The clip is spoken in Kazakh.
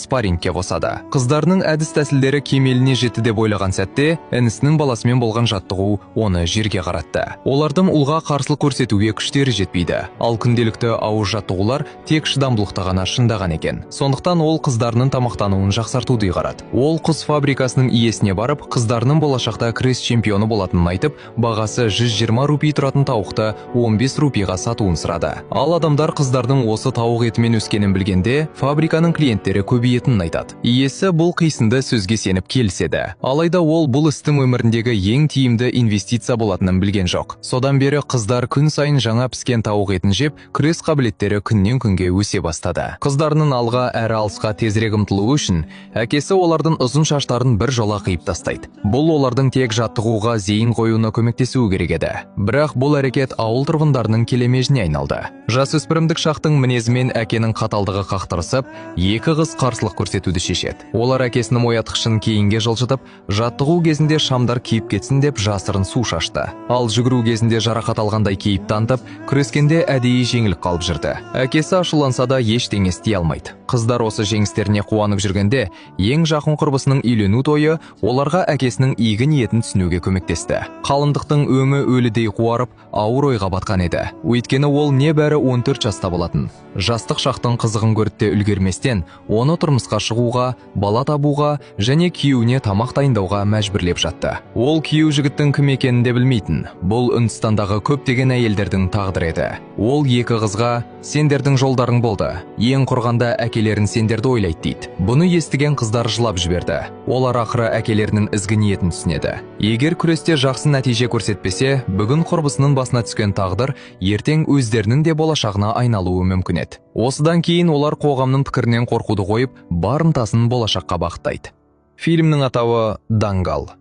спаррингке қосады. Қыздарының әдіс тәсілдері кемеліне жетті деп ойлаған сәтте, інісінің баласымен болған жаттығу оны жерге қаратты. Олардың ұлға қарсылық көрсетуге күштері жетпейді. Ал күнделікті ауыр жаттығулар тек шыдамдылықта ғана шындаған екен. Сондықтан ол қыздарының тамақтануын жақсартуды ұйғарады. Ол құс фабрикасының иесіне барып, қыздарының болашақта күрес чемпионы болатынын айтып, бағасы 120 рупий тұратын тауықты 15 рупийға сатуын сұрады. Ал адамдар қыздардың осы тауық етімен өскенін білгенде, фабриканың клиенттері көбейетінін айтады. Иесі бұл қисынды сөзге сеніп келіседі. Алайда ол бұл істің өміріндегі ең тиімді инвестиция болатынын білген жоқ. Содан бері қыздар күн сайын жаңа піскен тауық етін жеп, күрес қабілеттері күннен күнге өсе бастады. Қыздарының алға әрі алысқа тезірек ұмтылуы үшін, әкесі олардың ұзын шаштарын бір жола қиып тастайды. Бұл олардың тек жаттығуға зейін қоюына көмектесуі керек еді. Бірақ бұл әрекет ауыл тұрғындарының келемежіне айналды. Жасөспірімдік шақтың мінезімен әкенің қаталдығы қақтырысып, екі қыз қарсылық көрсетуді шешеді. Олар әкесінің оятқышын кейінге жылжытып, жаттығу кезінде шамдар киіп кетсін деп жасырын су шашты. Ал жүгіру кезінде жарақат алғандай кейіп танытып, күрескенде әдейі жеңіліп қалып жүрді. Әкесі ашуланса да ештеңе істей алмайды. Қыздар осы жеңістеріне қуанып жүргенде, ең жақын құрбысының үйлену тойы оларға әкесінің игі ниетін түсінуге көмектесті. Қалыңдықтың өңі өлідей қуарып, ауыр ойға батқан еді. Өйткені ол небәрі 14 жаста болатын. Жастық шақтың қызығын көріп те үлгерместен, оны тұрмысқа шығуға, бала табуға және күйеуіне тамақ дайындауға мәжбүрлеп жатты. Ол күйеу жігіттің кім екенін де білмейтін. Бұл Үндістандағы көптеген әйелдердің тағдыры еді. Ол екі қызға «Сендердің жолдарың болды. Ең құрғанда әкелерін сендерді ойлайды» дейді. Бұны естіген қыздар жылап жіберді. Олар ақыры әкелерінің ізгі ниетін түсінеді. Егер күресте жақсы нәтиже көрсетпесе, бүгін құрбысының басына түскен тағдыр ертең өздерінің де болашағына айналуы мүмкін еді. Осыдан кейін олар қоғамның пікірінен қорқуды қойып, бар ынтасын болашаққа бағыттайды. Фильмнің атауы «Дангал».